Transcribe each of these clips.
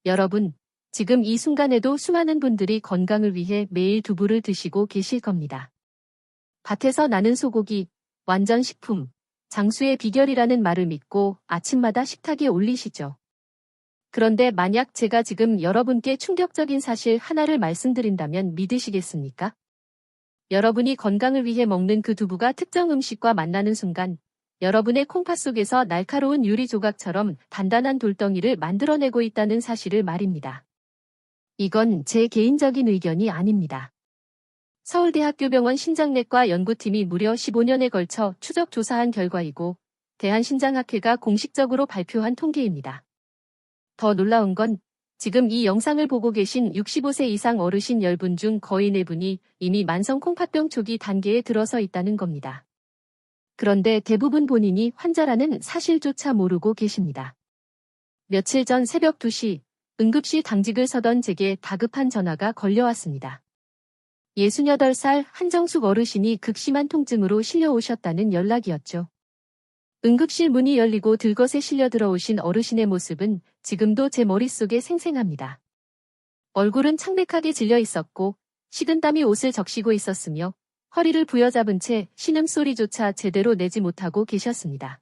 여러분, 지금 이 순간에도 수많은 분들이 건강을 위해 매일 두부를 드시고 계실 겁니다. 밭에서 나는 소고기, 완전 식품, 장수의 비결이라는 말을 믿고 아침마다 식탁에 올리시죠. 그런데 만약 제가 지금 여러분께 충격적인 사실 하나를 말씀드린다면 믿으시겠습니까? 여러분이 건강을 위해 먹는 그 두부가 특정 음식과 만나는 순간 여러분의 콩팥 속에서 날카로운 유리 조각처럼 단단한 돌덩이를 만들어내고 있다는 사실을 말입니다. 이건 제 개인적인 의견이 아닙니다. 서울대학교병원 신장내과 연구팀이 무려 15년에 걸쳐 추적 조사한 결과이고 대한신장학회가 공식적으로 발표한 통계입니다. 더 놀라운 건 지금 이 영상을 보고 계신 65세 이상 어르신 10분 중 거의 4분이 이미 만성 콩팥병 초기 단계에 들어서 있다는 겁니다. 그런데 대부분 본인이 환자라는 사실조차 모르고 계십니다. 며칠 전 새벽 2시 응급실 당직을 서던 제게 다급한 전화가 걸려왔습니다. 68살 한정숙 어르신이 극심한 통증으로 실려오셨다는 연락이었죠. 응급실 문이 열리고 들것에 실려 들어오신 어르신의 모습은 지금도 제 머릿속에 생생합니다. 얼굴은 창백하게 질려 있었고 식은땀이 옷을 적시고 있었으며 허리를 부여잡은 채 신음소리조차 제대로 내지 못하고 계셨습니다.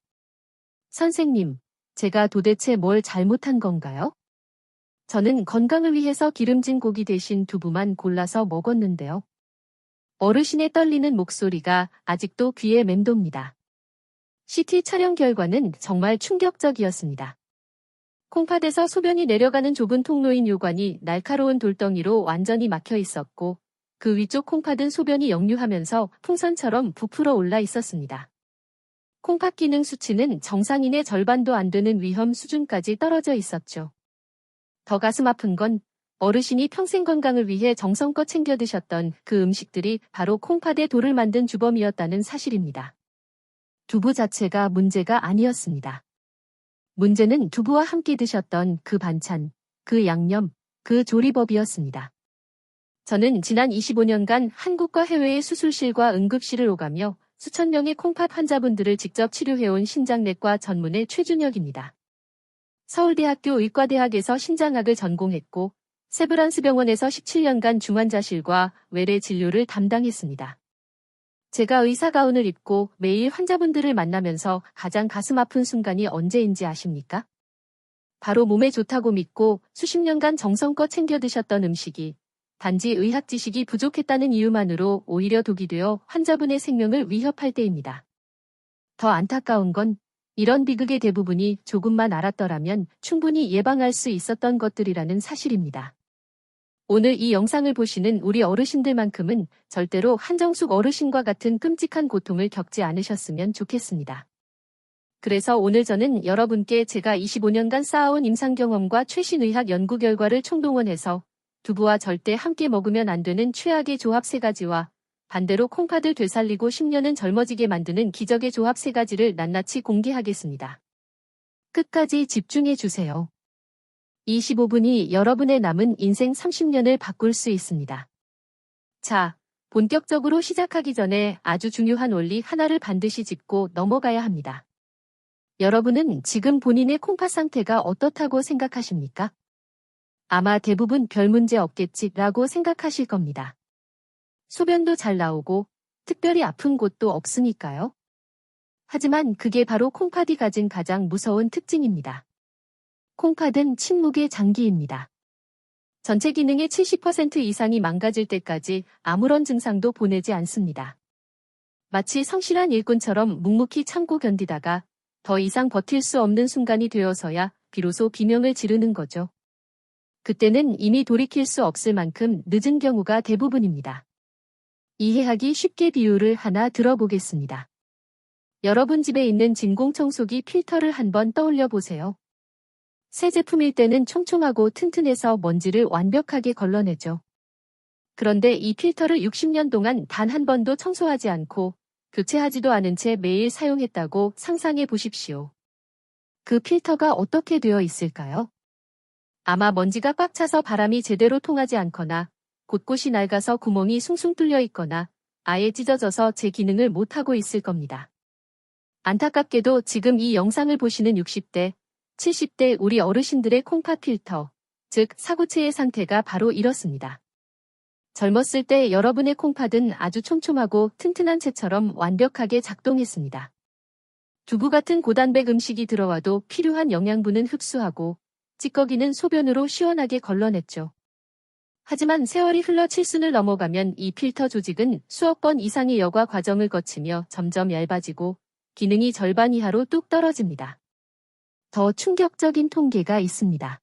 선생님, 제가 도대체 뭘 잘못한 건가요? 저는 건강을 위해서 기름진 고기 대신 두부만 골라서 먹었는데요. 어르신의 떨리는 목소리가 아직도 귀에 맴돕니다. CT 촬영 결과는 정말 충격적이었습니다. 콩팥에서 소변이 내려가는 좁은 통로인 요관이 날카로운 돌덩이로 완전히 막혀 있었고 그 위쪽 콩팥은 소변이 역류하면서 풍선처럼 부풀어 올라 있었습니다. 콩팥 기능 수치는 정상인의 절반도 안 되는 위험 수준까지 떨어져 있었죠. 더 가슴 아픈 건 어르신이 평생 건강을 위해 정성껏 챙겨 드셨던 그 음식들이 바로 콩팥에 돌을 만든 주범이었다는 사실입니다. 두부 자체가 문제가 아니었습니다. 문제는 두부와 함께 드셨던 그 반찬, 그 양념, 그 조리법이었습니다. 저는 지난 25년간 한국과 해외의 수술실과 응급실을 오가며 수천 명의 콩팥 환자분들을 직접 치료해온 신장내과 전문의 최준혁입니다. 서울대학교 의과대학에서 신장학을 전공했고 세브란스 병원에서 17년간 중환자실과 외래 진료를 담당했습니다. 제가 의사 가운을 입고 매일 환자분들을 만나면서 가장 가슴 아픈 순간이 언제인지 아십니까? 바로 몸에 좋다고 믿고 수십 년간 정성껏 챙겨 드셨던 음식이 단지 의학 지식이 부족했다는 이유만으로 오히려 독이 되어 환자분의 생명을 위협할 때입니다. 더 안타까운 건 이런 비극의 대부분이 조금만 알았더라면 충분히 예방할 수 있었던 것들이라는 사실입니다. 오늘 이 영상을 보시는 우리 어르신들만큼은 절대로 한정숙 어르신과 같은 끔찍한 고통을 겪지 않으셨으면 좋겠습니다. 그래서 오늘 저는 여러분께 제가 25년간 쌓아온 임상 경험과 최신 의학 연구 결과를 총동원해서 두부와 절대 함께 먹으면 안 되는 최악의 조합 3가지와 반대로 콩팥을 되살리고 10년은 젊어지게 만드는 기적의 조합 3가지를 낱낱이 공개하겠습니다. 끝까지 집중해 주세요. 25분이 여러분의 남은 인생 30년을 바꿀 수 있습니다. 자, 본격적으로 시작하기 전에 아주 중요한 원리 하나를 반드시 짚고 넘어가야 합니다. 여러분은 지금 본인의 콩팥 상태가 어떻다고 생각하십니까? 아마 대부분 별 문제 없겠지라고 생각하실 겁니다. 소변도 잘 나오고 특별히 아픈 곳도 없으니까요. 하지만 그게 바로 콩팥이 가진 가장 무서운 특징입니다. 콩팥은 침묵의 장기입니다. 전체 기능의 70% 이상이 망가질 때까지 아무런 증상도 보내지 않습니다. 마치 성실한 일꾼처럼 묵묵히 참고 견디다가 더 이상 버틸 수 없는 순간이 되어서야 비로소 비명을 지르는 거죠. 그때는 이미 돌이킬 수 없을 만큼 늦은 경우가 대부분입니다. 이해하기 쉽게 비유를 하나 들어보겠습니다. 여러분 집에 있는 진공청소기 필터를 한번 떠올려 보세요. 새 제품일 때는 촘촘하고 튼튼해서 먼지를 완벽하게 걸러내죠. 그런데 이 필터를 60년 동안 단 한 번도 청소하지 않고 교체하지도 않은 채 매일 사용했다고 상상해 보십시오. 그 필터가 어떻게 되어 있을까요? 아마 먼지가 꽉 차서 바람이 제대로 통하지 않거나 곳곳이 낡아서 구멍이 숭숭 뚫려 있거나 아예 찢어져서 제 기능을 못하고 있을 겁니다. 안타깝게도 지금 이 영상을 보시는 60대, 70대 우리 어르신들의 콩팥 필터, 즉 사구체의 상태가 바로 이렇습니다. 젊었을 때 여러분의 콩팥은 아주 촘촘하고 튼튼한 채처럼 완벽하게 작동했습니다. 두부 같은 고단백 음식이 들어와도 필요한 영양분은 흡수하고 찌꺼기는 소변으로 시원하게 걸러냈죠. 하지만 세월이 흘러 칠순을 넘어가면 이 필터 조직은 수억 번 이상의 여과 과정을 거치며 점점 얇아지고 기능이 절반 이하로 뚝 떨어집니다. 더 충격적인 통계가 있습니다.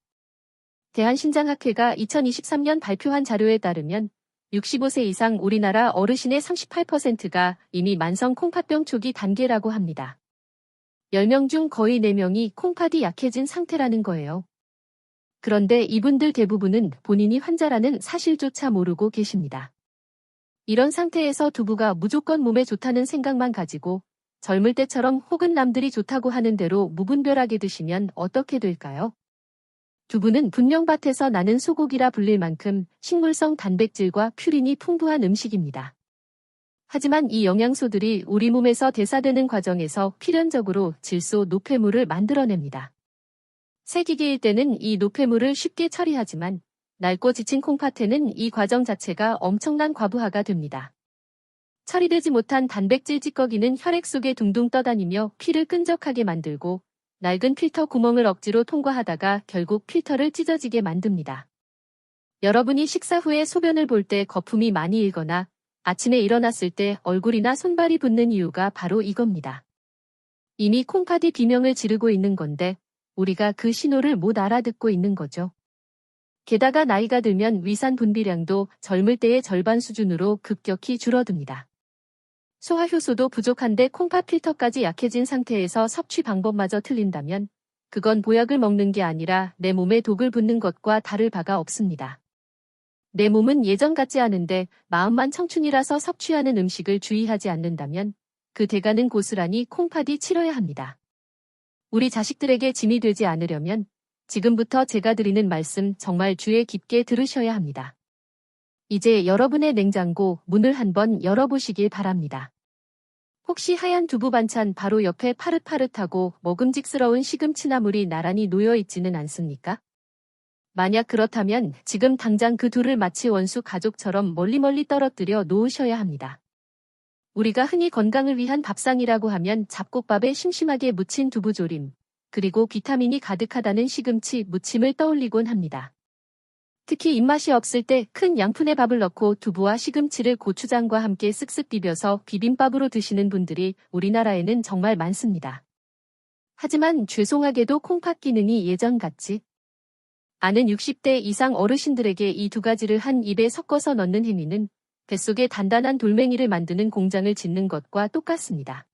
대한신장학회가 2023년 발표한 자료에 따르면 65세 이상 우리나라 어르신의 38%가 이미 만성 콩팥병 초기 단계라고 합니다. 10명 중 거의 4명이 콩팥이 약해진 상태라는 거예요. 그런데 이분들 대부분은 본인이 환자라는 사실조차 모르고 계십니다. 이런 상태에서 두부가 무조건 몸에 좋다는 생각만 가지고 젊을 때처럼 혹은 남들이 좋다고 하는 대로 무분별하게 드시면 어떻게 될까요? 두부는 분명 밭에서 나는 소고기라 불릴 만큼 식물성 단백질과 퓨린이 풍부한 음식입니다. 하지만 이 영양소들이 우리 몸에서 대사되는 과정에서 필연적으로 질소 노폐물을 만들어냅니다. 새기기일 때는 이 노폐물을 쉽게 처리하지만 낡고 지친 콩팥에는 이 과정 자체가 엄청난 과부하가 됩니다. 처리되지 못한 단백질 찌꺼기는 혈액 속에 둥둥 떠다니며 피를 끈적하게 만들고 낡은 필터 구멍을 억지로 통과하다가 결국 필터를 찢어지게 만듭니다. 여러분이 식사 후에 소변을 볼 때 거품이 많이 일거나 아침에 일어났을 때 얼굴이나 손발이 붓는 이유가 바로 이겁니다. 이미 콩팥이 비명을 지르고 있는 건데 우리가 그 신호를 못 알아듣고 있는 거죠. 게다가 나이가 들면 위산 분비량도 젊을 때의 절반 수준으로 급격히 줄어듭니다. 소화효소도 부족한데 콩팥 필터까지 약해진 상태에서 섭취 방법마저 틀린다면 그건 보약을 먹는 게 아니라 내 몸에 독을 붓는 것과 다를 바가 없습니다. 내 몸은 예전 같지 않은데 마음만 청춘이라서 섭취하는 음식을 주의하지 않는다면 그 대가는 고스란히 콩팥이 치러야 합니다. 우리 자식들에게 짐이 되지 않으려면 지금부터 제가 드리는 말씀 정말 주의 깊게 들으셔야 합니다. 이제 여러분의 냉장고 문을 한번 열어보시길 바랍니다. 혹시 하얀 두부 반찬 바로 옆에 파릇파릇하고 먹음직스러운 시금치나물이 나란히 놓여 있지는 않습니까? 만약 그렇다면 지금 당장 그 둘을 마치 원수 가족처럼 멀리 떨어뜨려 놓으셔야 합니다. 우리가 흔히 건강을 위한 밥상이라고 하면 잡곡밥에 심심하게 무친 두부조림, 그리고 비타민이 가득하다는 시금치 무침을 떠올리곤 합니다. 특히 입맛이 없을 때 큰 양푼에 밥을 넣고 두부와 시금치를 고추장과 함께 쓱쓱 비벼서 비빔밥으로 드시는 분들이 우리나라에는 정말 많습니다. 하지만 죄송하게도 콩팥 기능이 예전같지 않은 60대 이상 어르신들에게 이 두 가지를 한 입에 섞어서 넣는 행위는 뱃속에 단단한 돌멩이를 만드는 공장을 짓는 것과 똑같습니다.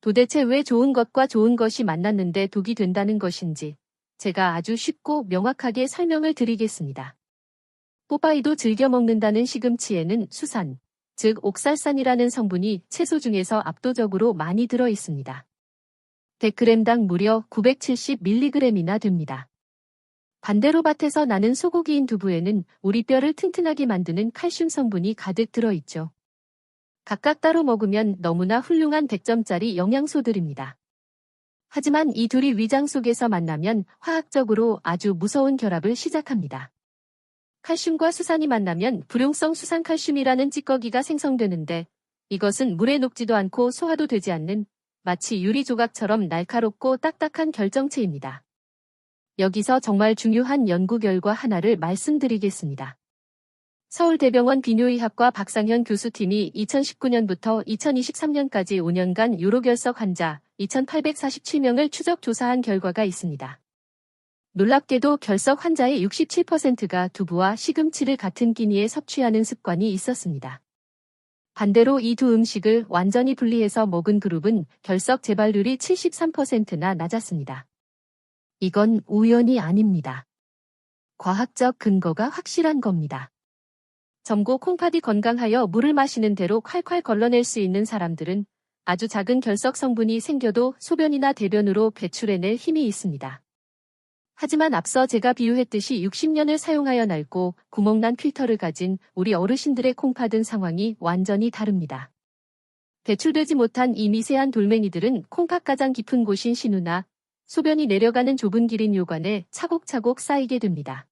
도대체 왜 좋은 것과 좋은 것이 만났는데 독이 된다는 것인지 제가 아주 쉽고 명확하게 설명을 드리겠습니다. 뽀빠이도 즐겨 먹는다는 시금치에는 수산, 즉 옥살산이라는 성분이 채소 중에서 압도적으로 많이 들어 있습니다. 100g당 무려 970mg이나 됩니다. 반대로 밭에서 나는 소고기인 두부에는 우리 뼈를 튼튼하게 만드는 칼슘 성분이 가득 들어있죠. 각각 따로 먹으면 너무나 훌륭한 100점짜리 영양소들입니다. 하지만 이 둘이 위장 속에서 만나면 화학적으로 아주 무서운 결합을 시작합니다. 칼슘과 수산이 만나면 불용성 수산칼슘이라는 찌꺼기가 생성되는데 이것은 물에 녹지도 않고 소화도 되지 않는 마치 유리 조각처럼 날카롭고 딱딱한 결정체입니다. 여기서 정말 중요한 연구 결과 하나를 말씀드리겠습니다. 서울대병원 비뇨의학과 박상현 교수팀이 2019년부터 2023년까지 5년간 요로결석 환자 2,847명을 추적 조사한 결과가 있습니다. 놀랍게도 결석 환자의 67%가 두부와 시금치를 같은 끼니에 섭취하는 습관이 있었습니다. 반대로 이 두 음식을 완전히 분리해서 먹은 그룹은 결석 재발률이 73%나 낮았습니다. 이건 우연이 아닙니다. 과학적 근거가 확실한 겁니다. 젊고 콩팥이 건강하여 물을 마시는 대로 콸콸 걸러낼 수 있는 사람들은 아주 작은 결석 성분이 생겨도 소변이나 대변으로 배출해낼 힘이 있습니다. 하지만 앞서 제가 비유했듯이 60년을 사용하여 낡고 구멍난 필터를 가진 우리 어르신들의 콩팥은 상황이 완전히 다릅니다. 배출되지 못한 이 미세한 돌멩이들은 콩팥 가장 깊은 곳인 신우나 소변이 내려가는 좁은 길인 요관에 차곡차곡 쌓이게 됩니다.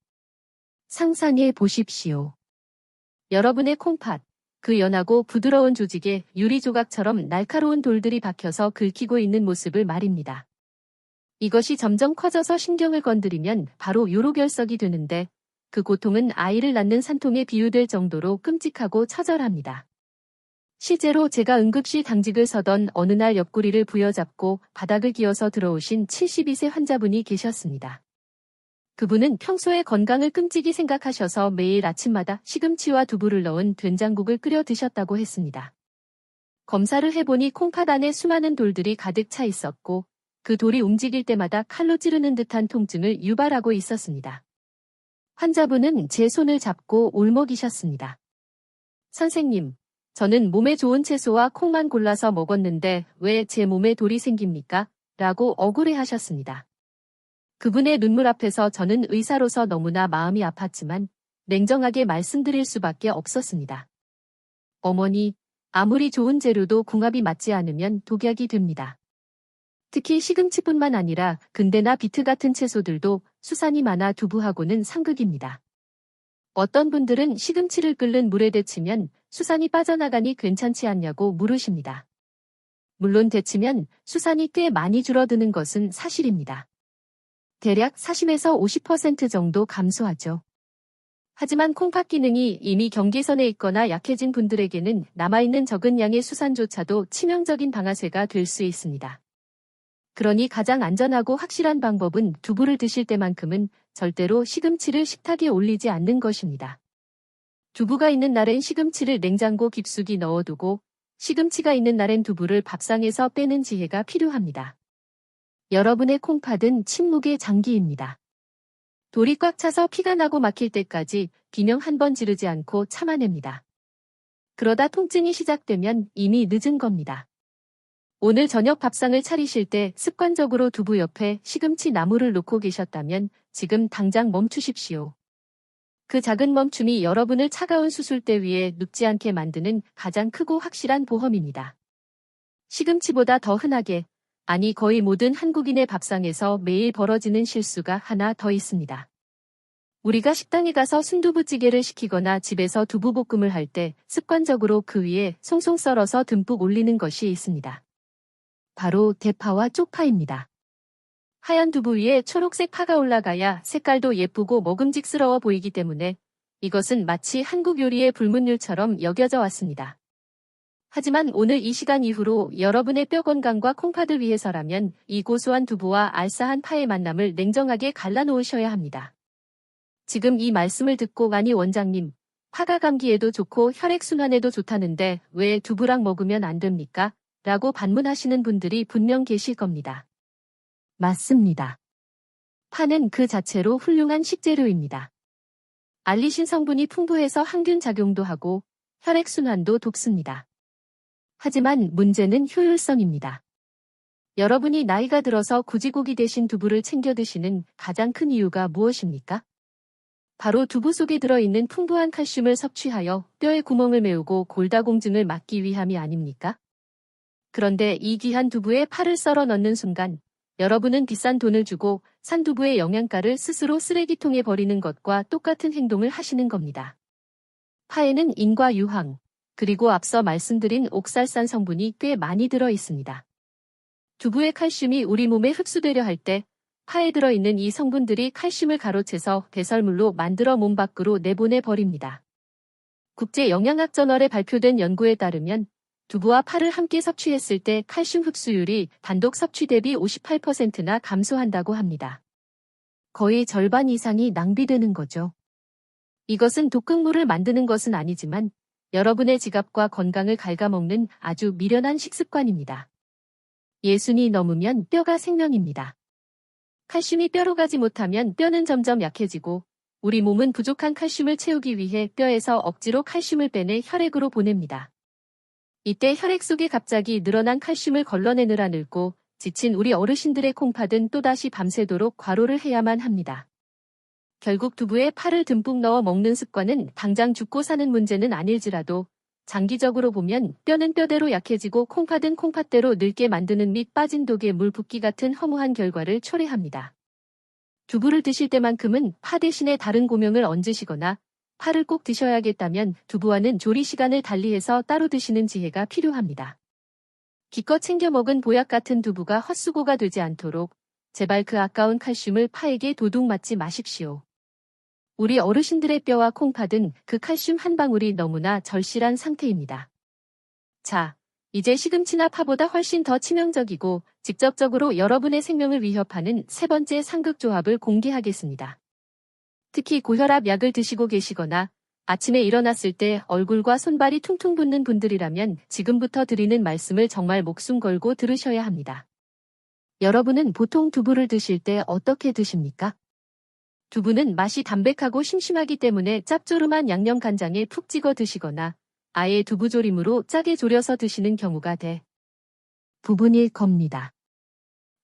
상상해 보십시오. 여러분의 콩팥, 그 연하고 부드러운 조직에 유리 조각처럼 날카로운 돌들이 박혀서 긁히고 있는 모습을 말입니다. 이것이 점점 커져서 신경을 건드리면 바로 요로결석이 되는데 그 고통은 아이를 낳는 산통에 비유될 정도로 끔찍하고 처절합니다. 실제로 제가 응급실 당직을 서던 어느 날 옆구리를 부여잡고 바닥을 기어서 들어오신 72세 환자분이 계셨습니다. 그분은 평소에 건강을 끔찍이 생각하셔서 매일 아침마다 시금치와 두부를 넣은 된장국을 끓여 드셨다고 했습니다. 검사를 해보니 콩팥 안에 수많은 돌들이 가득 차 있었고 그 돌이 움직일 때마다 칼로 찌르는 듯한 통증을 유발하고 있었습니다. 환자분은 제 손을 잡고 울먹이셨습니다. 선생님, 저는 몸에 좋은 채소와 콩만 골라서 먹었는데 왜 제 몸에 돌이 생깁니까? 라고 억울해하셨습니다. 그분의 눈물 앞에서 저는 의사로서 너무나 마음이 아팠지만 냉정하게 말씀드릴 수밖에 없었습니다. 어머니, 아무리 좋은 재료도 궁합이 맞지 않으면 독약이 됩니다. 특히 시금치뿐만 아니라 근대나 비트 같은 채소들도 수산이 많아 두부하고는 상극입니다. 어떤 분들은 시금치를 끓는 물에 데치면 수산이 빠져나가니 괜찮지 않냐고 물으십니다. 물론 데치면 수산이 꽤 많이 줄어드는 것은 사실입니다. 대략 40에서 50% 정도 감소하죠. 하지만 콩팥 기능이 이미 경계선에 있거나 약해진 분들에게는 남아있는 적은 양의 수산조차도 치명적인 방아쇠가 될 수 있습니다. 그러니 가장 안전하고 확실한 방법은 두부를 드실 때만큼은 절대로 시금치를 식탁에 올리지 않는 것입니다. 두부가 있는 날엔 시금치를 냉장고 깊숙이 넣어두고 시금치가 있는 날엔 두부를 밥상에서 빼는 지혜가 필요합니다. 여러분의 콩팥은 침묵의 장기입니다. 돌이 꽉 차서 피가 나고 막힐 때까지 비명 한 번 지르지 않고 참아냅니다. 그러다 통증이 시작되면 이미 늦은 겁니다. 오늘 저녁 밥상을 차리실 때 습관적으로 두부 옆에 시금치 나무를 놓고 계셨다면 지금 당장 멈추십시오. 그 작은 멈춤이 여러분을 차가운 수술대 위에 눕지 않게 만드는 가장 크고 확실한 보험입니다. 시금치보다 더 흔하게, 아니 거의 모든 한국인의 밥상에서 매일 벌어지는 실수가 하나 더 있습니다. 우리가 식당에 가서 순두부찌개를 시키거나 집에서 두부볶음을 할 때 습관적으로 그 위에 송송 썰어서 듬뿍 올리는 것이 있습니다. 바로 대파와 쪽파입니다. 하얀 두부 위에 초록색 파가 올라가야 색깔도 예쁘고 먹음직스러워 보이기 때문에 이것은 마치 한국 요리의 불문율처럼 여겨져 왔습니다. 하지만 오늘 이 시간 이후로 여러분의 뼈 건강과 콩팥을 위해서라면 이 고소한 두부와 알싸한 파의 만남을 냉정하게 갈라놓으셔야 합니다. 지금 이 말씀을 듣고 아니 원장님, 파가 감기에도 좋고 혈액순환에도 좋다는데 왜 두부랑 먹으면 안 됩니까? 라고 반문하시는 분들이 분명 계실 겁니다. 맞습니다. 파는 그 자체로 훌륭한 식재료입니다. 알리신 성분이 풍부해서 항균 작용도 하고 혈액순환도 돕습니다. 하지만 문제는 효율성입니다. 여러분이 나이가 들어서 고지고기 대신 두부를 챙겨 드시는 가장 큰 이유가 무엇입니까? 바로 두부 속에 들어있는 풍부한 칼슘을 섭취하여 뼈의 구멍을 메우고 골다공증을 막기 위함이 아닙니까? 그런데 이 귀한 두부에 파를 썰어 넣는 순간 여러분은 비싼 돈을 주고 산 두부의 영양가를 스스로 쓰레기통에 버리는 것과 똑같은 행동을 하시는 겁니다. 파에는 인과 유황, 그리고 앞서 말씀드린 옥살산 성분이 꽤 많이 들어 있습니다. 두부의 칼슘이 우리 몸에 흡수되려 할 때 파에 들어있는 이 성분들이 칼슘을 가로채서 배설물로 만들어 몸 밖으로 내보내 버립니다. 국제영양학저널에 발표된 연구에 따르면 두부와 파를 함께 섭취했을 때 칼슘 흡수율이 단독 섭취 대비 58%나 감소한다고 합니다. 거의 절반 이상이 낭비되는 거죠. 이것은 독극물을 만드는 것은 아니지만 여러분의 지갑과 건강을 갉아먹는 아주 미련한 식습관입니다. 예순이 넘으면 뼈가 생명입니다. 칼슘이 뼈로 가지 못하면 뼈는 점점 약해지고 우리 몸은 부족한 칼슘을 채우기 위해 뼈에서 억지로 칼슘을 빼내 혈액으로 보냅니다. 이때 혈액 속에 갑자기 늘어난 칼슘을 걸러내느라 늙고 지친 우리 어르신들의 콩팥은 또다시 밤새도록 과로를 해야만 합니다. 결국 두부에 파를 듬뿍 넣어 먹는 습관은 당장 죽고 사는 문제는 아닐지라도 장기적으로 보면 뼈는 뼈대로 약해지고 콩팥은 콩팥대로 늙게 만드는 및 빠진 독에 물 붓기 같은 허무한 결과를 초래합니다. 두부를 드실 때만큼은 파 대신에 다른 고명을 얹으시거나 파를 꼭 드셔야겠다면 두부와는 조리 시간을 달리해서 따로 드시는 지혜가 필요합니다. 기껏 챙겨 먹은 보약 같은 두부가 헛수고가 되지 않도록 제발 그 아까운 칼슘을 파에게 도둑 맞지 마십시오. 우리 어르신들의 뼈와 콩팥 등 그 칼슘 한 방울이 너무나 절실한 상태입니다. 자, 이제 시금치나 파보다 훨씬 더 치명적이고 직접적으로 여러분의 생명을 위협하는 세 번째 상극조합을 공개하겠습니다. 특히 고혈압 약을 드시고 계시거나 아침에 일어났을 때 얼굴과 손발이 퉁퉁 붓는 분들이라면 지금부터 드리는 말씀을 정말 목숨 걸고 들으셔야 합니다. 여러분은 보통 두부를 드실 때 어떻게 드십니까? 두부는 맛이 담백하고 심심하기 때문에 짭조름한 양념간장에 푹 찍어 드시거나 아예 두부조림으로 짜게 졸여서 드시는 경우가 대부분일 겁니다.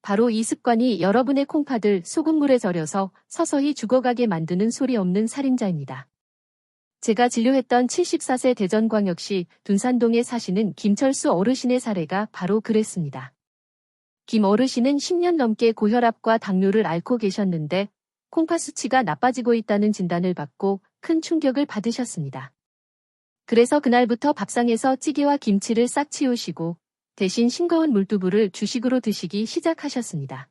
바로 이 습관이 여러분의 콩팥을 소금물에 절여서 서서히 죽어가게 만드는 소리 없는 살인자입니다. 제가 진료했던 74세 대전광역시 둔산동에 사시는 김철수 어르신의 사례가 바로 그랬습니다. 김 어르신은 10년 넘게 고혈압과 당뇨를 앓고 계셨는데 콩팥 수치가 나빠지고 있다는 진단을 받고 큰 충격을 받으셨습니다. 그래서 그날부터 밥상에서 찌개와 김치를 싹 치우시고 대신 싱거운 물두부를 주식으로 드시기 시작하셨습니다.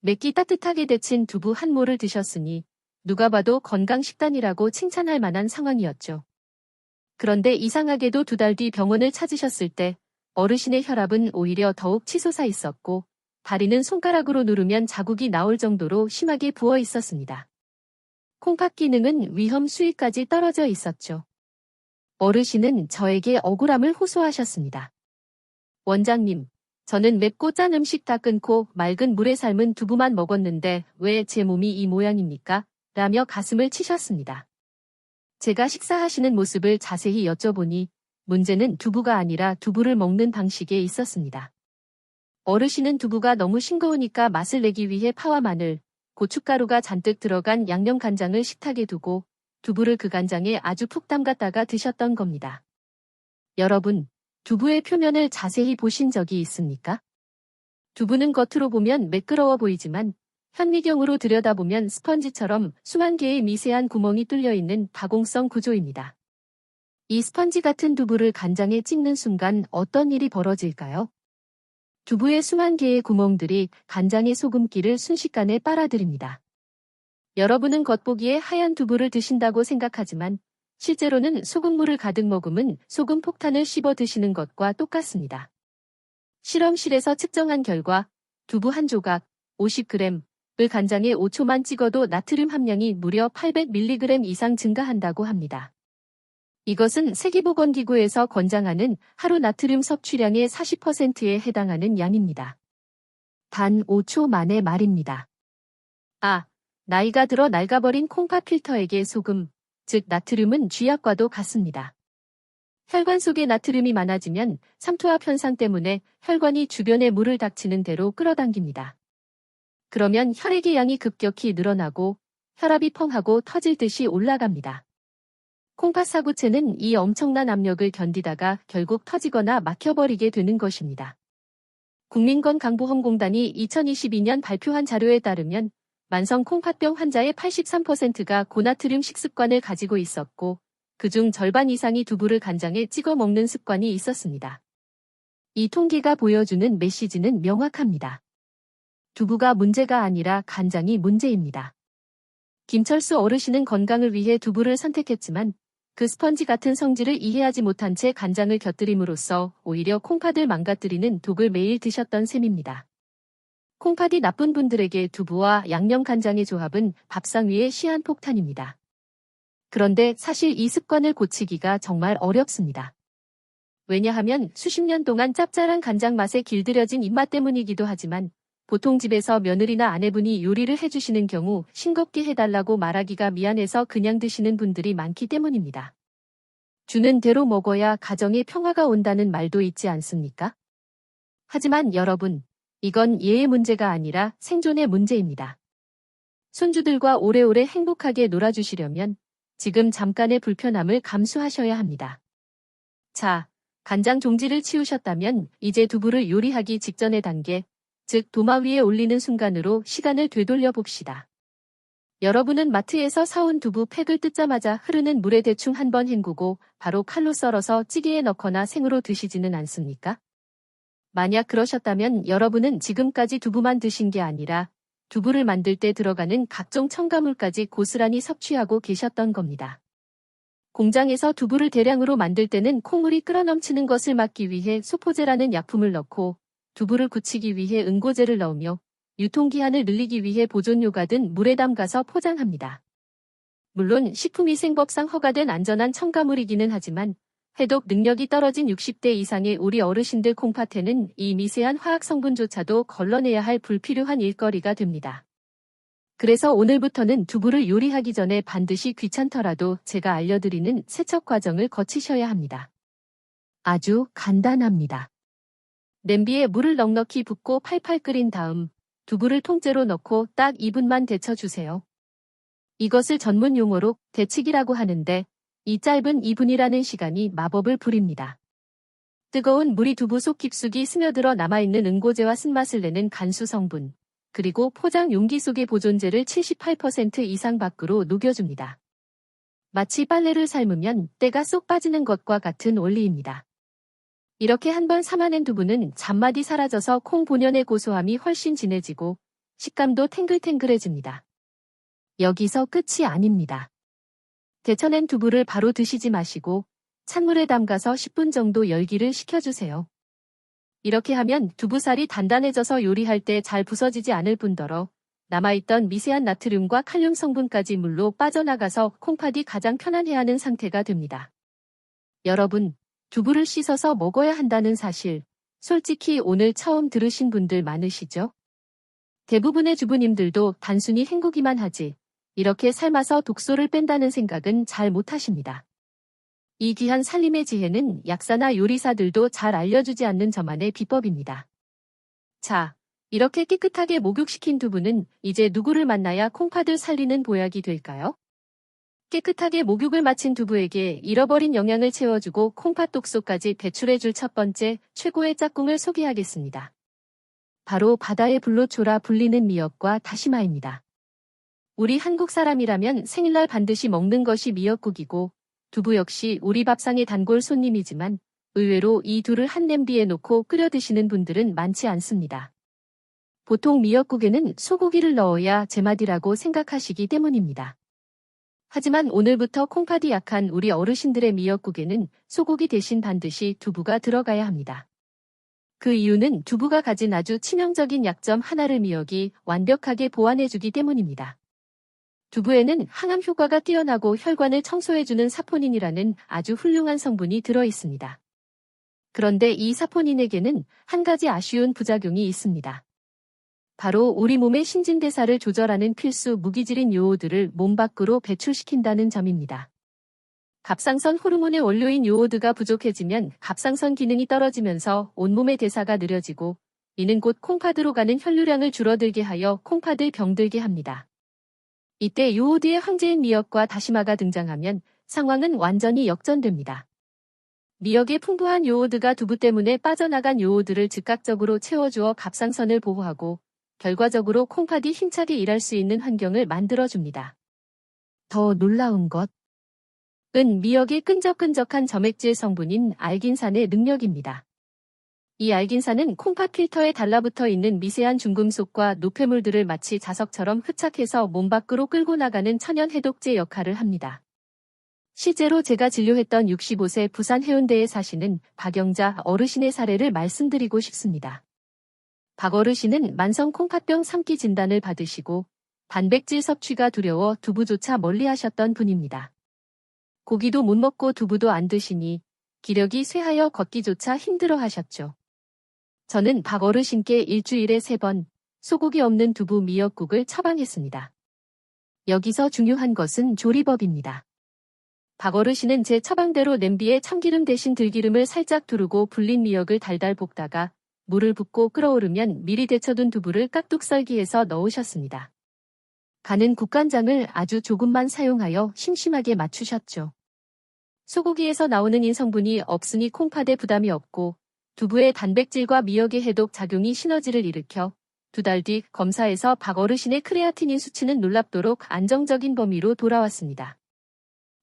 맵기 따뜻하게 데친 두부 한 모를 드셨으니 누가 봐도 건강식단이라고 칭찬할 만한 상황이었죠. 그런데 이상하게도 2달 뒤 병원을 찾으셨을 때 어르신의 혈압은 오히려 더욱 치솟아 있었고 다리는 손가락으로 누르면 자국이 나올 정도로 심하게 부어 있었습니다. 콩팥 기능은 위험 수위까지 떨어져 있었죠. 어르신은 저에게 억울함을 호소하셨습니다. 원장님, 저는 맵고 짠 음식 다 끊고 맑은 물에 삶은 두부만 먹었는데 왜 제 몸이 이 모양입니까? 라며 가슴을 치셨습니다. 제가 식사하시는 모습을 자세히 여쭤보니 문제는 두부가 아니라 두부를 먹는 방식에 있었습니다. 어르신은 두부가 너무 싱거우니까 맛을 내기 위해 파와 마늘, 고춧가루가 잔뜩 들어간 양념간장을 식탁에 두고 두부를 그 간장에 아주 푹 담갔다가 드셨던 겁니다. 여러분, 두부의 표면을 자세히 보신 적이 있습니까? 두부는 겉으로 보면 매끄러워 보이지만 현미경으로 들여다보면 스펀지처럼 수만 개의 미세한 구멍이 뚫려 있는 가공성 구조입니다. 이 스펀지 같은 두부를 간장에 찍는 순간 어떤 일이 벌어질까요? 두부의 수만 개의 구멍들이 간장의 소금기를 순식간에 빨아들입니다. 여러분은 겉보기에 하얀 두부를 드신다고 생각하지만 실제로는 소금물을 가득 머금은 소금 폭탄을 씹어 드시는 것과 똑같습니다. 실험실에서 측정한 결과 두부 한 조각 50g을 간장에 5초만 찍어도 나트륨 함량이 무려 800mg 이상 증가한다고 합니다. 이것은 세계보건기구에서 권장하는 하루 나트륨 섭취량의 40%에 해당하는 양입니다. 단 5초 만의 말입니다. 나이가 들어 낡아버린 콩팥 필터에게 소금, 즉 나트륨은 쥐약과도 같습니다. 혈관 속에 나트륨이 많아지면 삼투압 현상 때문에 혈관이 주변에 물을 닥치는 대로 끌어당깁니다. 그러면 혈액의 양이 급격히 늘어나고 혈압이 펑하고 터질 듯이 올라갑니다. 콩팥 사구체는 이 엄청난 압력을 견디다가 결국 터지거나 막혀버리게 되는 것입니다. 국민건강보험공단이 2022년 발표한 자료에 따르면 만성 콩팥병 환자의 83%가 고나트륨 식습관을 가지고 있었고 그중 절반 이상이 두부를 간장에 찍어 먹는 습관이 있었습니다. 이 통계가 보여주는 메시지는 명확합니다. 두부가 문제가 아니라 간장이 문제입니다. 김철수 어르신은 건강을 위해 두부를 선택했지만 그 스펀지 같은 성질을 이해하지 못한 채 간장을 곁들임으로써 오히려 콩팥을 망가뜨리는 독을 매일 드셨던 셈입니다. 콩팥이 나쁜 분들에게 두부와 양념 간장의 조합은 밥상 위의 시한폭탄입니다. 그런데 사실 이 습관을 고치기가 정말 어렵습니다. 왜냐하면 수십 년 동안 짭짤한 간장 맛에 길들여진 입맛 때문이기도 하지만 보통 집에서 며느리나 아내분이 요리를 해주시는 경우 싱겁게 해달라고 말하기가 미안해서 그냥 드시는 분들이 많기 때문입니다. 주는 대로 먹어야 가정에 평화가 온다는 말도 있지 않습니까? 하지만 여러분, 이건 예의 문제가 아니라 생존의 문제입니다. 손주들과 오래오래 행복하게 놀아주시려면 지금 잠깐의 불편함을 감수하셔야 합니다. 자, 간장 종지를 치우셨다면 이제 두부를 요리하기 직전의 단계, 즉 도마 위에 올리는 순간으로 시간을 되돌려 봅시다. 여러분은 마트에서 사온 두부 팩을 뜯자마자 흐르는 물에 대충 한번 헹구고 바로 칼로 썰어서 찌개에 넣거나 생으로 드시지는 않습니까? 만약 그러셨다면 여러분은 지금까지 두부만 드신 게 아니라 두부를 만들 때 들어가는 각종 첨가물까지 고스란히 섭취하고 계셨던 겁니다. 공장에서 두부를 대량으로 만들 때는 콩물이 끓어넘치는 것을 막기 위해 소포제라는 약품을 넣고 두부를 굳히기 위해 응고제를 넣으며 유통기한을 늘리기 위해 보존료가 든 물에 담가서 포장합니다. 물론 식품위생법상 허가된 안전한 첨가물이기는 하지만 해독 능력이 떨어진 60대 이상의 우리 어르신들 콩팥에는 이 미세한 화학 성분조차도 걸러내야 할 불필요한 일거리가 됩니다. 그래서 오늘부터는 두부를 요리하기 전에 반드시 귀찮더라도 제가 알려드리는 세척 과정을 거치셔야 합니다. 아주 간단합니다. 냄비에 물을 넉넉히 붓고 팔팔 끓인 다음 두부를 통째로 넣고 딱 2분만 데쳐주세요. 이것을 전문 용어로 데치기라고 하는데 이 짧은 2분이라는 시간이 마법을 부립니다. 뜨거운 물이 두부 속 깊숙이 스며들어 남아있는 응고제와 쓴맛을 내는 간수 성분, 그리고 포장 용기 속의 보존제를 78% 이상 밖으로 녹여줍니다. 마치 빨래를 삶으면 때가 쏙 빠지는 것과 같은 원리입니다. 이렇게 한번 삶아낸 두부는 잔맛이 사라져서 콩 본연의 고소함이 훨씬 진해지고 식감도 탱글탱글해집니다. 여기서 끝이 아닙니다. 데쳐낸 두부를 바로 드시지 마시고 찬물에 담가서 10분 정도 열기를 식혀주세요. 이렇게 하면 두부살이 단단해져서 요리할 때 잘 부서지지 않을 뿐더러 남아있던 미세한 나트륨과 칼륨 성분까지 물로 빠져나가서 콩팥이 가장 편안해하는 상태가 됩니다. 여러분, 두부를 씻어서 먹어야 한다는 사실, 솔직히 오늘 처음 들으신 분들 많으시죠? 대부분의 주부님들도 단순히 헹구기만 하지 이렇게 삶아서 독소를 뺀다는 생각은 잘 못하십니다. 이 귀한 살림의 지혜는 약사나 요리사들도 잘 알려주지 않는 저만의 비법입니다. 자, 이렇게 깨끗하게 목욕시킨 두부는 이제 누구를 만나야 콩팥을 살리는 보약이 될까요? 깨끗하게 목욕을 마친 두부에게 잃어버린 영양을 채워주고 콩팥 독소까지 배출해줄 첫 번째 최고의 짝꿍을 소개하겠습니다. 바로 바다의 불로초라 불리는 미역과 다시마입니다. 우리 한국 사람이라면 생일날 반드시 먹는 것이 미역국이고 두부 역시 우리 밥상의 단골 손님이지만 의외로 이 둘을 한 냄비에 놓고 끓여 드시는 분들은 많지 않습니다. 보통 미역국에는 소고기를 넣어야 제맛이라고 생각하시기 때문입니다. 하지만 오늘부터 콩팥이 약한 우리 어르신들의 미역국에는 소고기 대신 반드시 두부가 들어가야 합니다. 그 이유는 두부가 가진 아주 치명적인 약점 하나를 미역이 완벽하게 보완해주기 때문입니다. 두부에는 항암 효과가 뛰어나고 혈관을 청소해주는 사포닌이라는 아주 훌륭한 성분이 들어있습니다. 그런데 이 사포닌에게는 한 가지 아쉬운 부작용이 있습니다. 바로 우리 몸의 신진대사를 조절하는 필수 무기질인 요오드를 몸 밖으로 배출시킨다는 점입니다. 갑상선 호르몬의 원료인 요오드가 부족해지면 갑상선 기능이 떨어지면서 온몸의 대사가 느려지고 이는 곧 콩팥으로 가는 혈류량을 줄어들게 하여 콩팥을 병들게 합니다. 이때 요오드의 황제인 미역과 다시마가 등장하면 상황은 완전히 역전됩니다. 미역의 풍부한 요오드가 두부 때문에 빠져나간 요오드를 즉각적으로 채워주어 갑상선을 보호하고 결과적으로 콩팥이 힘차게 일할 수 있는 환경을 만들어줍니다. 더 놀라운 것은 미역의 끈적끈적한 점액질 성분인 알긴산의 능력입니다. 이 알긴산은 콩팥 필터에 달라붙어 있는 미세한 중금속과 노폐물들을 마치 자석처럼 흡착해서 몸 밖으로 끌고 나가는 천연 해독제 역할을 합니다. 실제로 제가 진료했던 65세 부산 해운대에 사시는 박영자 어르신의 사례를 말씀드리고 싶습니다. 박 어르신은 만성 콩팥병 3기 진단을 받으시고 단백질 섭취가 두려워 두부조차 멀리하셨던 분입니다. 고기도 못 먹고 두부도 안 드시니 기력이 쇠하여 걷기조차 힘들어하셨죠. 저는 박 어르신께 일주일에 3번 소고기 없는 두부 미역국을 처방했습니다. 여기서 중요한 것은 조리법입니다. 박 어르신은 제 처방대로 냄비에 참기름 대신 들기름을 살짝 두르고 불린 미역을 달달 볶다가 물을 붓고 끓어오르면 미리 데쳐둔 두부를 깍둑 썰기해서 넣으셨습니다. 간은 국간장을 아주 조금만 사용하여 심심하게 맞추셨죠. 소고기에서 나오는 인성분이 없으니 콩팥에 부담이 없고 두부의 단백질과 미역의 해독 작용이 시너지를 일으켜 2달 뒤 검사에서 박 어르신의 크레아티닌 수치는 놀랍도록 안정적인 범위로 돌아왔습니다.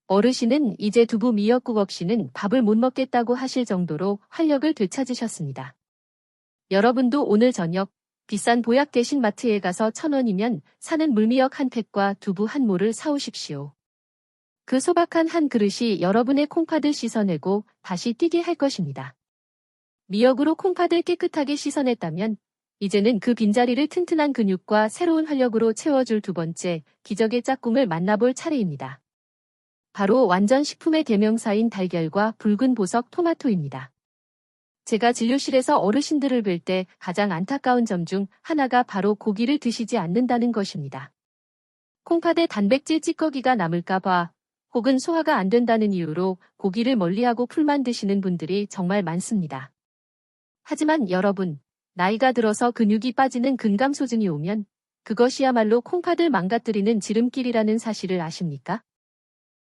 어르신은 이제 두부 미역국 없이는 밥을 못 먹겠다고 하실 정도로 활력을 되찾으셨습니다. 여러분도 오늘 저녁 비싼 보약 대신 마트에 가서 1,000원이면 사는 물미역 한 팩과 두부 한 모를 사오십시오. 그 소박한 한 그릇이 여러분의 콩팥을 씻어내고 다시 뛰게 할 것입니다. 미역으로 콩팥을 깨끗하게 씻어냈다면 이제는 그 빈자리를 튼튼한 근육과 새로운 활력으로 채워줄 두 번째 기적의 짝꿍을 만나볼 차례입니다. 바로 완전 식품의 대명사인 달걀과 붉은 보석 토마토입니다. 제가 진료실에서 어르신들을 뵐 때 가장 안타까운 점 중 하나가 바로 고기를 드시지 않는다는 것입니다. 콩팥에 단백질 찌꺼기가 남을까봐 혹은 소화가 안 된다는 이유로 고기를 멀리하고 풀만 드시는 분들이 정말 많습니다. 하지만 여러분, 나이가 들어서 근육이 빠지는 근감소증이 오면 그것이야말로 콩팥을 망가뜨리는 지름길이라는 사실을 아십니까?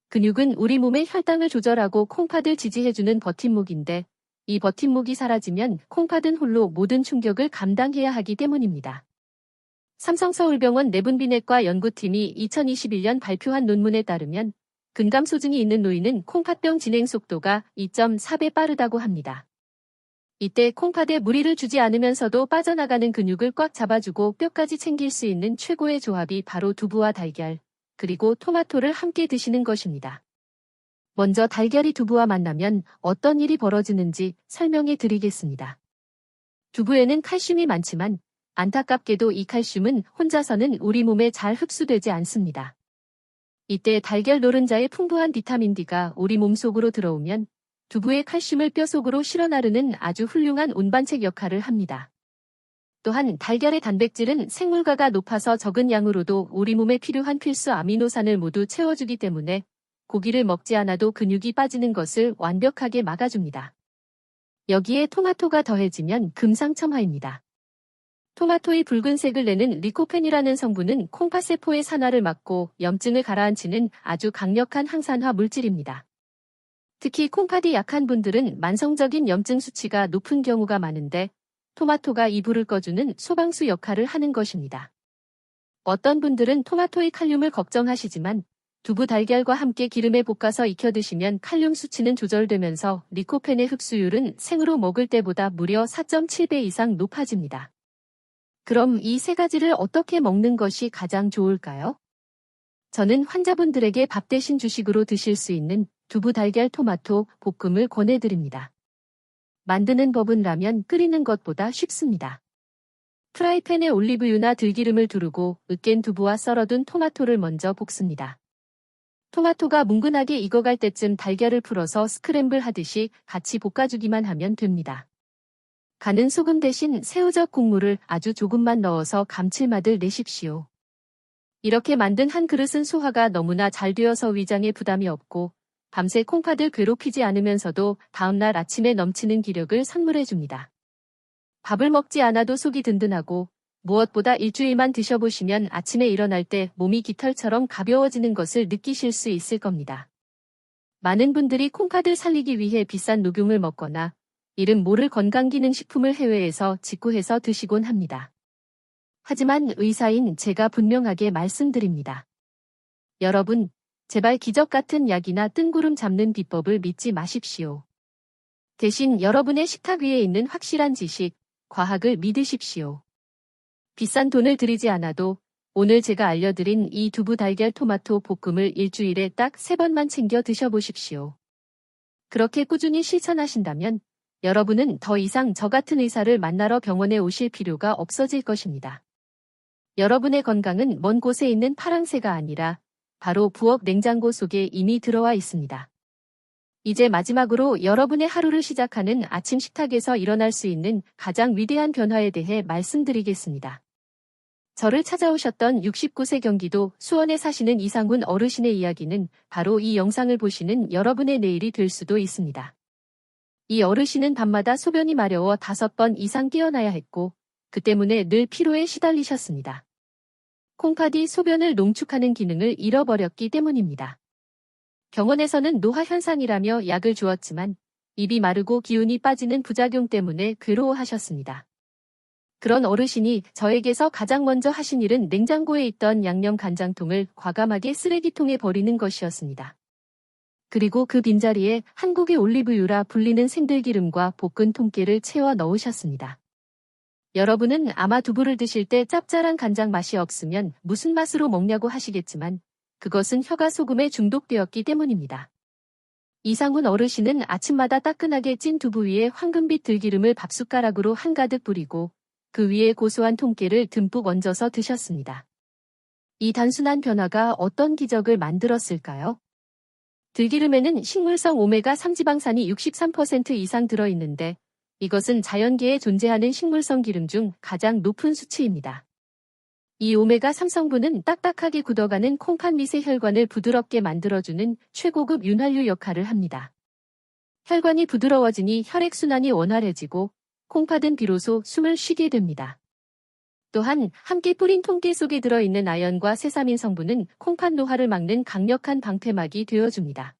근육은 우리 몸의 혈당을 조절하고 콩팥을 지지해주는 버팀목인데 이 버팀목이 사라지면 콩팥은 홀로 모든 충격을 감당해야 하기 때문입니다. 삼성서울병원 내분비내과 연구팀이 2021년 발표한 논문에 따르면 근감소증이 있는 노인은 콩팥병 진행 속도가 2.4배 빠르다고 합니다. 이때 콩팥에 무리를 주지 않으면서도 빠져나가는 근육을 꽉 잡아주고 뼈까지 챙길 수 있는 최고의 조합이 바로 두부와 달걀, 그리고 토마토를 함께 드시는 것입니다. 먼저 달걀이 두부와 만나면 어떤 일이 벌어지는지 설명해 드리겠습니다. 두부에는 칼슘이 많지만 안타깝게도 이 칼슘은 혼자서는 우리 몸에 잘 흡수되지 않습니다. 이때 달걀 노른자의 풍부한 비타민 D가 우리 몸속으로 들어오면 두부의 칼슘을 뼈 속으로 실어 나르는 아주 훌륭한 운반책 역할을 합니다. 또한 달걀의 단백질은 생물가가 높아서 적은 양으로도 우리 몸에 필요한 필수 아미노산을 모두 채워주기 때문에 고기를 먹지 않아도 근육이 빠지는 것을 완벽하게 막아줍니다. 여기에 토마토가 더해지면 금상첨화입니다. 토마토의 붉은색을 내는 리코펜이라는 성분은 콩팥세포의 산화를 막고 염증을 가라앉히는 아주 강력한 항산화 물질입니다. 특히 콩팥이 약한 분들은 만성적인 염증 수치가 높은 경우가 많은데 토마토가 이 불을 꺼주는 소방수 역할을 하는 것입니다. 어떤 분들은 토마토의 칼륨을 걱정하시지만 두부 달걀과 함께 기름에 볶아서 익혀 드시면 칼륨 수치는 조절되면서 리코펜의 흡수율은 생으로 먹을 때보다 무려 4.7배 이상 높아집니다. 그럼 이 세 가지를 어떻게 먹는 것이 가장 좋을까요? 저는 환자분들에게 밥 대신 주식으로 드실 수 있는 두부 달걀 토마토 볶음을 권해드립니다. 만드는 법은 라면 끓이는 것보다 쉽습니다. 프라이팬에 올리브유나 들기름을 두르고 으깬 두부와 썰어둔 토마토를 먼저 볶습니다. 토마토가 뭉근하게 익어갈 때쯤 달걀을 풀어서 스크램블 하듯이 같이 볶아주기만 하면 됩니다. 간은 소금 대신 새우젓 국물을 아주 조금만 넣어서 감칠맛을 내십시오. 이렇게 만든 한 그릇은 소화가 너무나 잘 되어서 위장에 부담이 없고 밤새 콩팥을 괴롭히지 않으면서도 다음날 아침에 넘치는 기력을 선물해줍니다. 밥을 먹지 않아도 속이 든든하고 무엇보다 일주일만 드셔보시면 아침에 일어날 때 몸이 깃털처럼 가벼워지는 것을 느끼실 수 있을 겁니다. 많은 분들이 콩팥을 살리기 위해 비싼 녹용을 먹거나 이름 모를 건강기능식품을 해외에서 직구해서 드시곤 합니다. 하지만 의사인 제가 분명하게 말씀드립니다. 여러분, 제발 기적 같은 약이나 뜬구름 잡는 비법을 믿지 마십시오. 대신 여러분의 식탁 위에 있는 확실한 지식, 과학을 믿으십시오. 비싼 돈을 들이지 않아도 오늘 제가 알려드린 이 두부 달걀 토마토 볶음을 일주일에 딱 3번만 챙겨 드셔보십시오. 그렇게 꾸준히 실천하신다면 여러분은 더 이상 저 같은 의사를 만나러 병원에 오실 필요가 없어질 것입니다. 여러분의 건강은 먼 곳에 있는 파랑새가 아니라 바로 부엌 냉장고 속에 이미 들어와 있습니다. 이제 마지막으로 여러분의 하루를 시작하는 아침 식탁에서 일어날 수 있는 가장 위대한 변화에 대해 말씀드리겠습니다. 저를 찾아오셨던 69세 경기도 수원에 사시는 이상훈 어르신의 이야기는 바로 이 영상을 보시는 여러분의 내일이 될 수도 있습니다. 이 어르신은 밤마다 소변이 마려워 5번 이상 깨어나야 했고 그 때문에 늘 피로에 시달리셨습니다. 콩팥이 소변을 농축하는 기능을 잃어버렸기 때문입니다. 병원에서는 노화 현상이라며 약을 주었지만 입이 마르고 기운이 빠지는 부작용 때문에 괴로워하셨습니다. 그런 어르신이 저에게서 가장 먼저 하신 일은 냉장고에 있던 양념 간장통을 과감하게 쓰레기통에 버리는 것이었습니다. 그리고 그 빈자리에 한국의 올리브유라 불리는 생들기름과 볶은 통깨를 채워 넣으셨습니다. 여러분은 아마 두부를 드실 때 짭짤한 간장 맛이 없으면 무슨 맛으로 먹냐고 하시겠지만 그것은 혀가 소금에 중독되었기 때문입니다. 이상훈 어르신은 아침마다 따끈하게 찐 두부 위에 황금빛 들기름을 밥숟가락으로 한가득 뿌리고 그 위에 고소한 통깨를 듬뿍 얹어서 드셨습니다. 이 단순한 변화가 어떤 기적을 만들었을까요? 들기름에는 식물성 오메가3 지방산이 63% 이상 들어있는데 이것은 자연계에 존재하는 식물성 기름 중 가장 높은 수치입니다. 이 오메가3 성분은 딱딱하게 굳어가는 콩팥 밑의 혈관을 부드럽게 만들어주는 최고급 윤활유 역할을 합니다. 혈관이 부드러워지니 혈액순환이 원활해지고 콩팥은 비로소 숨을 쉬게 됩니다. 또한 함께 뿌린 통깨 속에 들어있는 아연과 세사민 성분은 콩팥 노화를 막는 강력한 방패막이 되어줍니다.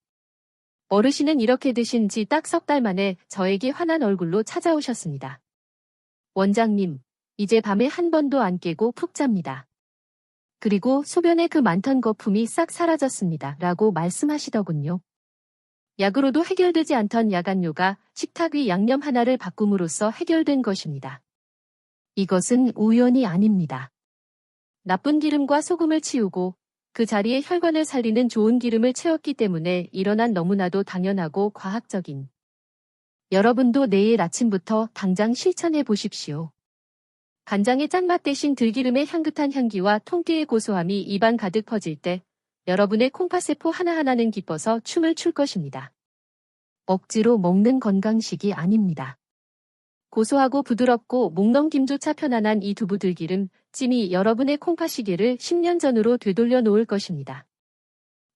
어르신은 이렇게 드신 지 딱 석 달 만에 저에게 환한 얼굴로 찾아오셨습니다. 원장님, 이제 밤에 한 번도 안 깨고 푹 잡니다. 그리고 소변에 그 많던 거품이 싹 사라졌습니다. 라고 말씀하시더군요. 약으로도 해결되지 않던 야간뇨가 식탁 위 양념 하나를 바꿈으로써 해결된 것입니다. 이것은 우연이 아닙니다. 나쁜 기름과 소금을 치우고 그 자리에 혈관을 살리는 좋은 기름을 채웠기 때문에 일어난 너무나도 당연하고 과학적인. 여러분도 내일 아침부터 당장 실천해 보십시오. 간장의 짠맛 대신 들기름의 향긋한 향기와 통깨의 고소함이 입안 가득 퍼질 때 여러분의 콩팥세포 하나하나는 기뻐서 춤을 출 것입니다. 억지로 먹는 건강식이 아닙니다. 고소하고 부드럽고 목넘김조차 편안한 이 두부 들기름 찜이 여러분의 콩팥 시계를 10년 전으로 되돌려 놓을 것입니다.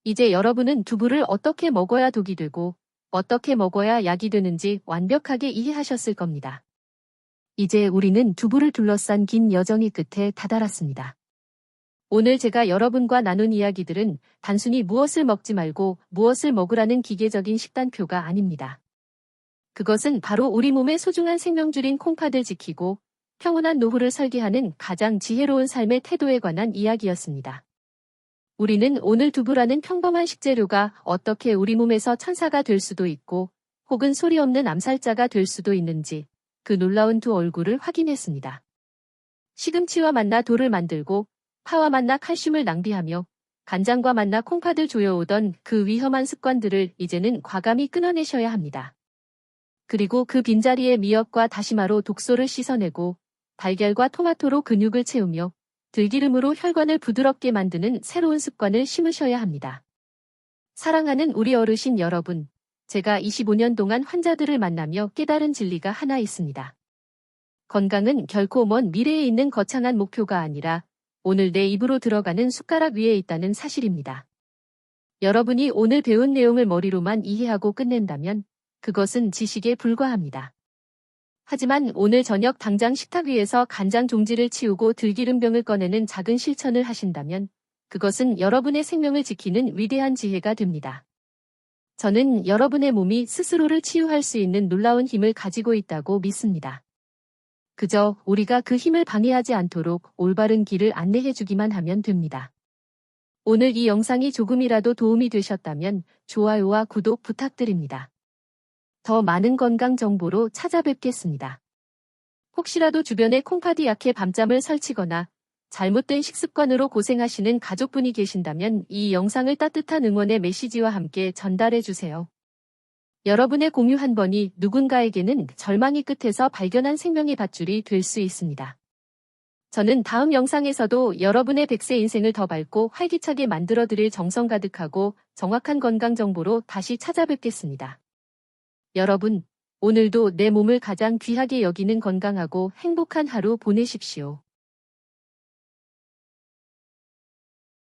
이제 여러분은 두부를 어떻게 먹어야 독이 되고 어떻게 먹어야 약이 되는지 완벽하게 이해하셨을 겁니다. 이제 우리는 두부를 둘러싼 긴 여정의 끝에 다다랐습니다. 오늘 제가 여러분과 나눈 이야기들은 단순히 무엇을 먹지 말고 무엇을 먹으라는 기계적인 식단표가 아닙니다. 그것은 바로 우리 몸의 소중한 생명줄인 콩팥을 지키고 평온한 노후를 설계하는 가장 지혜로운 삶의 태도에 관한 이야기였습니다. 우리는 오늘 두부라는 평범한 식재료가 어떻게 우리 몸에서 천사가 될 수도 있고 혹은 소리 없는 암살자가 될 수도 있는지 그 놀라운 두 얼굴을 확인했습니다. 시금치와 만나 돌을 만들고 파와 만나 칼슘을 낭비하며 간장과 만나 콩팥을 조여오던 그 위험한 습관들을 이제는 과감히 끊어내셔야 합니다. 그리고 그 빈자리에 미역과 다시마로 독소를 씻어내고 달걀과 토마토로 근육을 채우며 들기름으로 혈관을 부드럽게 만드는 새로운 습관을 심으셔야 합니다. 사랑하는 우리 어르신 여러분, 제가 25년 동안 환자들을 만나며 깨달은 진리가 하나 있습니다. 건강은 결코 먼 미래에 있는 거창한 목표가 아니라 오늘 내 입으로 들어가는 숟가락 위에 있다는 사실입니다. 여러분이 오늘 배운 내용을 머리로만 이해하고 끝낸다면 그것은 지식에 불과합니다. 하지만 오늘 저녁 당장 식탁 위에서 간장 종지를 치우고 들기름병을 꺼내는 작은 실천을 하신다면 그것은 여러분의 생명을 지키는 위대한 지혜가 됩니다. 저는 여러분의 몸이 스스로를 치유할 수 있는 놀라운 힘을 가지고 있다고 믿습니다. 그저 우리가 그 힘을 방해하지 않도록 올바른 길을 안내해주기만 하면 됩니다. 오늘 이 영상이 조금이라도 도움이 되셨다면 좋아요와 구독 부탁드립니다. 더 많은 건강 정보로 찾아뵙겠습니다. 혹시라도 주변에 콩팥이 약해 밤잠을 설치거나 잘못된 식습관으로 고생하시는 가족분이 계신다면 이 영상을 따뜻한 응원의 메시지와 함께 전달해 주세요. 여러분의 공유 한 번이 누군가에게는 절망의 끝에서 발견한 생명의 밧줄이 될 수 있습니다. 저는 다음 영상에서도 여러분의 100세 인생을 더 밝고 활기차게 만들어드릴 정성 가득하고 정확한 건강 정보로 다시 찾아뵙겠습니다. 여러분, 오늘도 내 몸을 가장 귀하게 여기는 건강하고 행복한 하루 보내십시오.